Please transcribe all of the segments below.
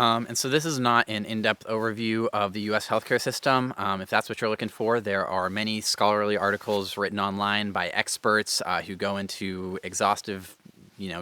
And so this is not an in-depth overview of the U.S. healthcare system. If that's what you're looking for, there are many scholarly articles written online by experts who go into exhaustive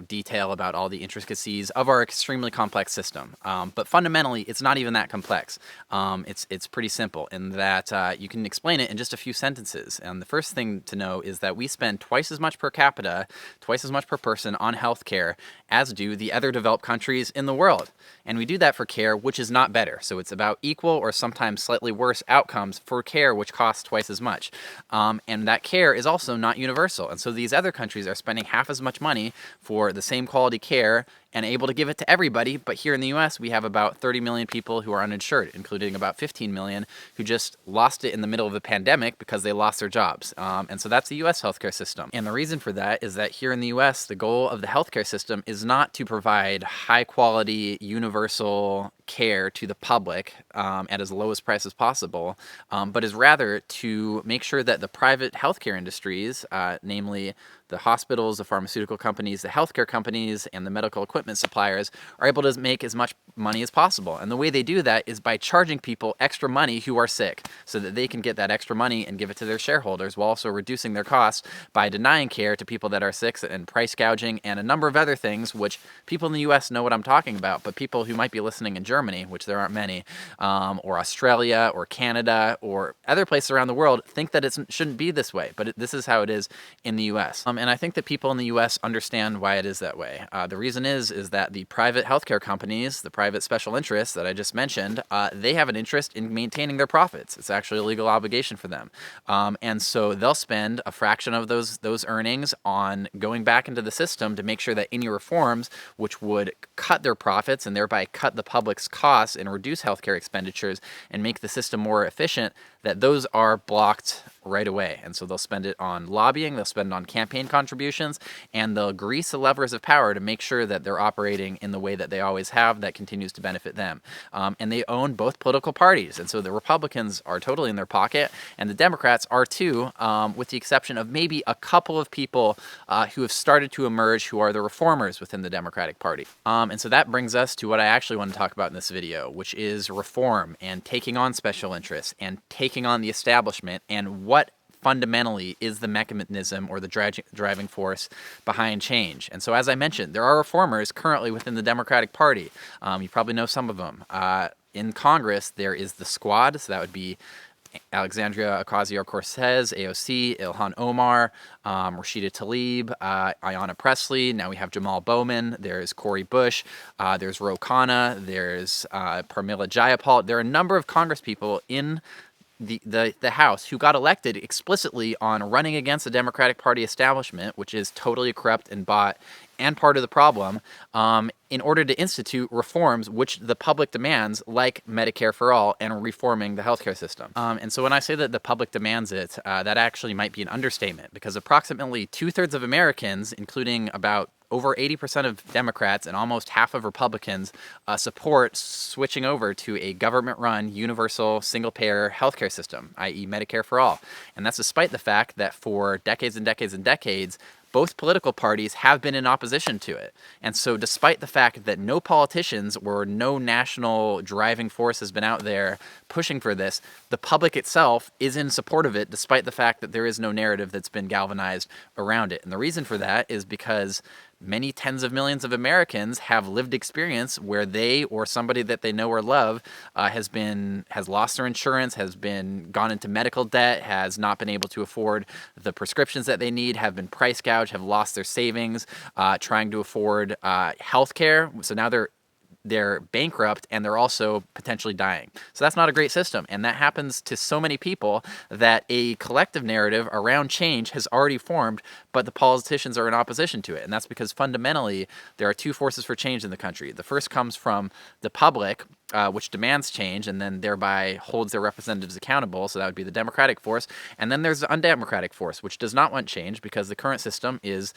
detail about all the intricacies of our extremely complex system. But fundamentally, it's not even that complex. It's pretty simple in that you can explain it in just a few sentences. And the first thing to know is that we spend twice as much per capita, twice as much per person on healthcare as do the other developed countries in the world. And we do that for care which is not better. So it's about equal or sometimes slightly worse outcomes for care which costs twice as much. And that care is also not universal. And so these other countries are spending half as much money for the same quality care and able to give it to everybody. But here in the US, we have about 30 million people who are uninsured, including about 15 million who just lost it in the middle of a pandemic because they lost their jobs. And so that's the US healthcare system. And the reason for that is that here in the US, the goal of the healthcare system is not to provide high quality, universal care to the public at as low as price as possible, but is rather to make sure that the private healthcare industries, namely the hospitals, the pharmaceutical companies, the healthcare companies, and the medical equipment suppliers are able to make as much money as possible. And the way they do that is by charging people extra money who are sick so that they can get that extra money and give it to their shareholders while also reducing their costs by denying care to people that are sick and price gouging and a number of other things, which people in the US know what I'm talking about, but people who might be listening in Germany, which there aren't many, or Australia or Canada or other places around the world think that it shouldn't be this way, but this is how it is in the US. And I think that people in the US understand why it is that way. The reason is that the private healthcare companies, the private special interests that I just mentioned, they have an interest in maintaining their profits. It's actually a legal obligation for them. And so they'll spend a fraction of those earnings on going back into the system to make sure that any reforms which would cut their profits and thereby cut the public's costs and reduce healthcare expenditures and make the system more efficient, that those are blocked right away. And so they'll spend it on lobbying, they'll spend it on campaign contributions, and they'll grease the levers of power to make sure that they're operating in the way that they always have that continues to benefit them. And they own both political parties. And so the Republicans are totally in their pocket, and the Democrats are too, with the exception of maybe a couple of people who have started to emerge who are the reformers within the Democratic Party. And so that brings us to what I actually want to talk about in this video, which is reform and taking on special interests and taking on the establishment and what fundamentally is the mechanism or the driving force behind change. And so, as I mentioned, there are reformers currently within the Democratic Party. You probably know some of them. In Congress, there is the Squad, so that would be Alexandria Ocasio-Cortez, AOC, Ilhan Omar, Rashida Tlaib, Ayanna Pressley. Now we have Jamal Bowman. There's Cori Bush. There's Ro Khanna. There's Pramila Jayapal. There are a number of congresspeople in the House who got elected explicitly on running against the Democratic Party establishment, which is totally corrupt and bought and part of the problem, in order to institute reforms which the public demands, like Medicare For All and reforming the healthcare system. And so when I say that the public demands it, that actually might be an understatement, because approximately 2/3 of Americans, including about over 80% of Democrats and almost half of Republicans, support switching over to a government-run, universal, single-payer healthcare system, i.e. Medicare for All. And that's despite the fact that for decades and decades and decades, both political parties have been in opposition to it. And so despite the fact that no politicians or no national driving force has been out there pushing for this, the public itself is in support of it, despite the fact that there is no narrative that's been galvanized around it. And the reason for that is because many tens of millions of Americans have lived experience where they or somebody that they know or love has lost their insurance, has been gone into medical debt, has not been able to afford the prescriptions that they need, have been price gouged, have lost their savings, trying to afford health care. So now they're bankrupt and they're also potentially dying. So that's not a great system. And that happens to so many people that a collective narrative around change has already formed, but the politicians are in opposition to it. And that's because fundamentally there are two forces for change in the country. The first comes from the public, which demands change and then thereby holds their representatives accountable. So that would be the Democratic force. And then there's the undemocratic force, which does not want change because the current system is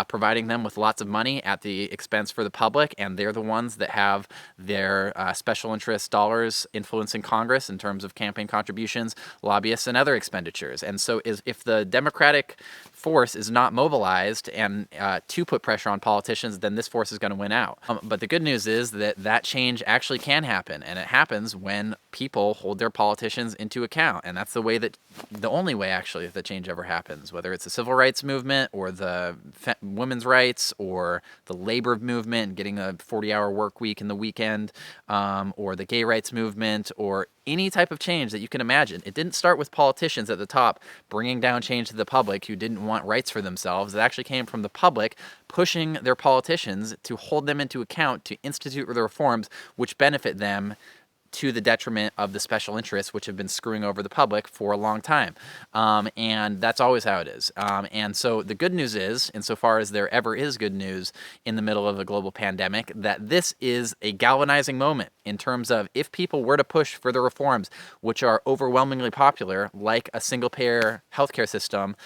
providing them with lots of money at the expense for the public, and they're the ones that have their special interest dollars influencing Congress in terms of campaign contributions, lobbyists, and other expenditures. And so if the Democratic force is not mobilized and to put pressure on politicians, then this force is going to win out. But the good news is that change actually can happen, and it happens when people hold their politicians into account. And that's the only way actually that change ever happens, whether it's the civil rights movement or the women's rights or the labor movement, getting a 40-hour work week in the weekend, or the gay rights movement, or any type of change that you can imagine. It didn't start with politicians at the top bringing down change to the public who didn't want rights for themselves. It actually came from the public pushing their politicians to hold them into account, to institute the reforms which benefit them to the detriment of the special interests which have been screwing over the public for a long time. And that's always how it is. And so the good news is, insofar as there ever is good news in the middle of a global pandemic, that this is a galvanizing moment in terms of if people were to push for the reforms which are overwhelmingly popular, like a single-payer healthcare system,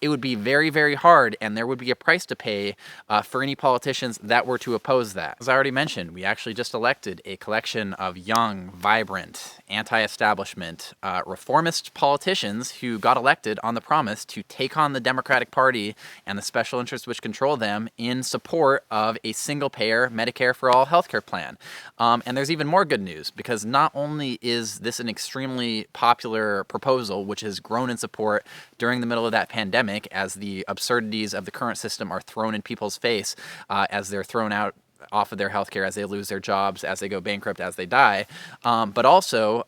it would be very, very hard, and there would be a price to pay for any politicians that were to oppose that. As I already mentioned, we actually just elected a collection of young, vibrant, anti-establishment, reformist politicians who got elected on the promise to take on the Democratic Party and the special interests which control them in support of a single-payer Medicare For All healthcare plan. And there's even more good news, because not only is this an extremely popular proposal which has grown in support during the middle of that pandemic as the absurdities of the current system are thrown in people's face as they're thrown out off of their healthcare, as they lose their jobs, as they go bankrupt, as they die, but also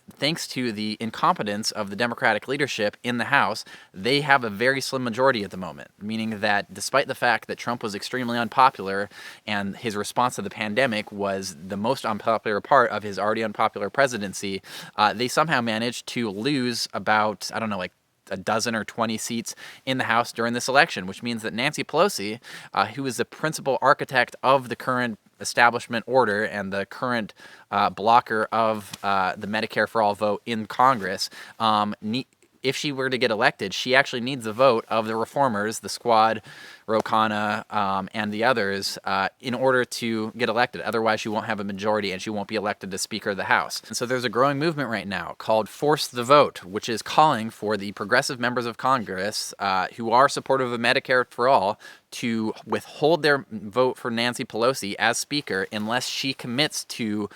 thanks to the incompetence of the Democratic leadership in the House, they have a very slim majority at the moment, meaning that despite the fact that Trump was extremely unpopular and his response to the pandemic was the most unpopular part of his already unpopular presidency, they somehow managed to lose about, I don't know, like a dozen or 20 seats in the House during this election, which means that Nancy Pelosi, who is the principal architect of the current establishment order and the current blocker of the Medicare for All vote in Congress, if she were to get elected, she actually needs the vote of the reformers, the Squad, Ro Khanna, and the others, in order to get elected. Otherwise, she won't have a majority and she won't be elected as Speaker of the House. And so there's a growing movement right now called Force the Vote, which is calling for the progressive members of Congress who are supportive of Medicare for All to withhold their vote for Nancy Pelosi as Speaker unless she commits to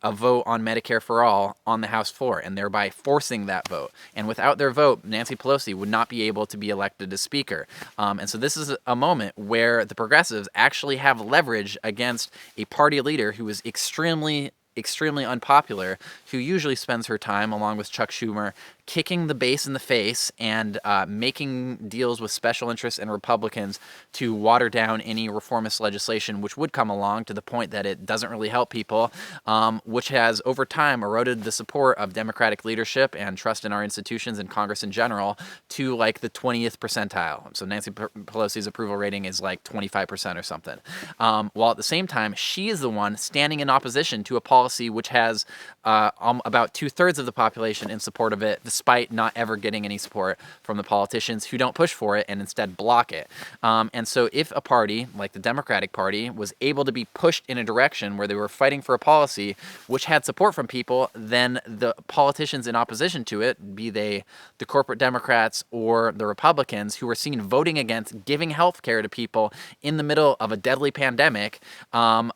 a vote on Medicare for All on the House floor, and thereby forcing that vote. And without their vote, Nancy Pelosi would not be able to be elected as Speaker. And so this is a moment where the progressives actually have leverage against a party leader who is extremely unpopular, who usually spends her time, along with Chuck Schumer, kicking the base in the face and making deals with special interests and Republicans to water down any reformist legislation which would come along, to the point that it doesn't really help people, which has over time eroded the support of Democratic leadership and trust in our institutions and Congress in general to like the 20th percentile. So Nancy Pelosi's approval rating is like 25% or something. While at the same time, she is the one standing in opposition to a policy which has about 2/3 of the population in support of it, despite not ever getting any support from the politicians who don't push for it and instead block it. And so if a party like the Democratic Party was able to be pushed in a direction where they were fighting for a policy which had support from people, then the politicians in opposition to it, be they the corporate Democrats or the Republicans who were seen voting against giving health care to people in the middle of a deadly pandemic,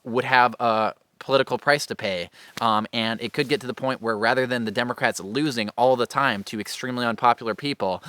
would have a political price to pay. And it could get to the point where, rather than the Democrats losing all the time to extremely unpopular people,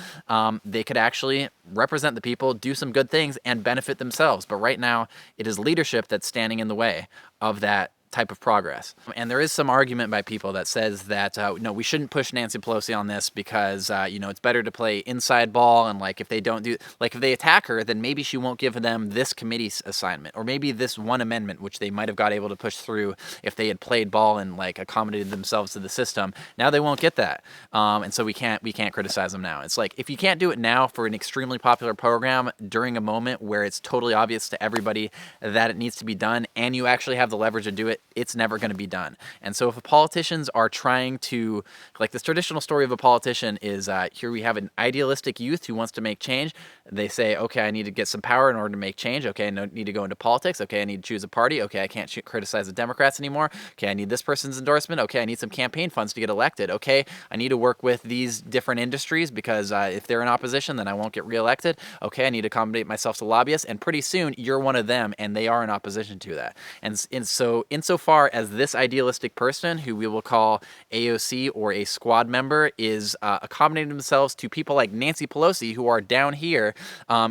they could actually represent the people, do some good things, and benefit themselves. But right now, it is leadership that's standing in the way of that type of progress. And there is some argument by people that says that, no, we shouldn't push Nancy Pelosi on this because, it's better to play inside ball, and like if they don't do, like if they attack her, then maybe she won't give them this committee's assignment, or maybe this one amendment, which they might have got able to push through if they had played ball and like accommodated themselves to the system. Now they won't get that. And so we can't criticize them now. It's like, if you can't do it now for an extremely popular program during a moment where it's totally obvious to everybody that it needs to be done, and you actually have the leverage to do it, it's never going to be done. And so if politicians are trying to, like, this traditional story of a politician is, here we have an idealistic youth who wants to make change. They say, okay, I need to get some power in order to make change. Okay, I need to go into politics. Okay, I need to choose a party. Okay, I can't criticize the Democrats anymore. Okay, I need this person's endorsement. Okay, I need some campaign funds to get elected. Okay, I need to work with these different industries because if they're in opposition, then I won't get reelected. Okay, I need to accommodate myself to lobbyists. And pretty soon, you're one of them, and they are in opposition to that. And so insofar as this idealistic person, who we will call AOC or a squad member, is accommodating themselves to people like Nancy Pelosi, who are down here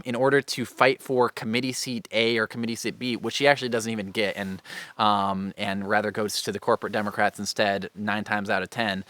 in order to fight for committee seat A or committee seat B, which she actually doesn't even get, and rather goes to the corporate Democrats instead 9 times out of 10,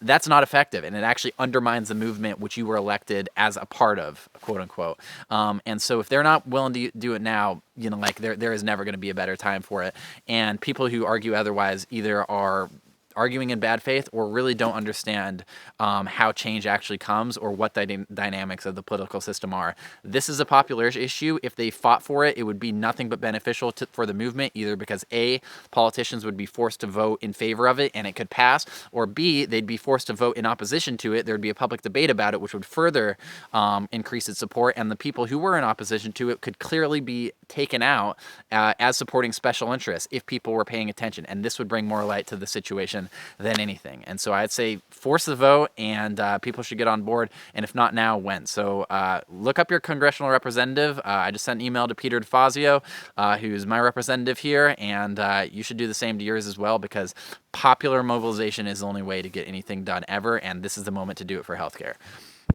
that's not effective, and it actually undermines the movement which you were elected as a part of, quote unquote. And so if they're not willing to do it now, like, there is never going to be a better time for it. And people who argue otherwise either are arguing in bad faith or really don't understand how change actually comes or what the dynamics of the political system are. This is a popular issue. If they fought for it, it would be nothing but beneficial for the movement, either because A, politicians would be forced to vote in favor of it and it could pass, or B, they'd be forced to vote in opposition to it. There'd be a public debate about it, which would further increase its support, and the people who were in opposition to it could clearly be taken out as supporting special interests if people were paying attention, and this would bring more light to the situation than anything. And so I'd say force the vote, and people should get on board, and if not now, when? So look up your congressional representative. I just sent an email to Peter DeFazio, who's my representative here, and you should do the same to yours as well, because popular mobilization is the only way to get anything done ever, and this is the moment to do it for healthcare.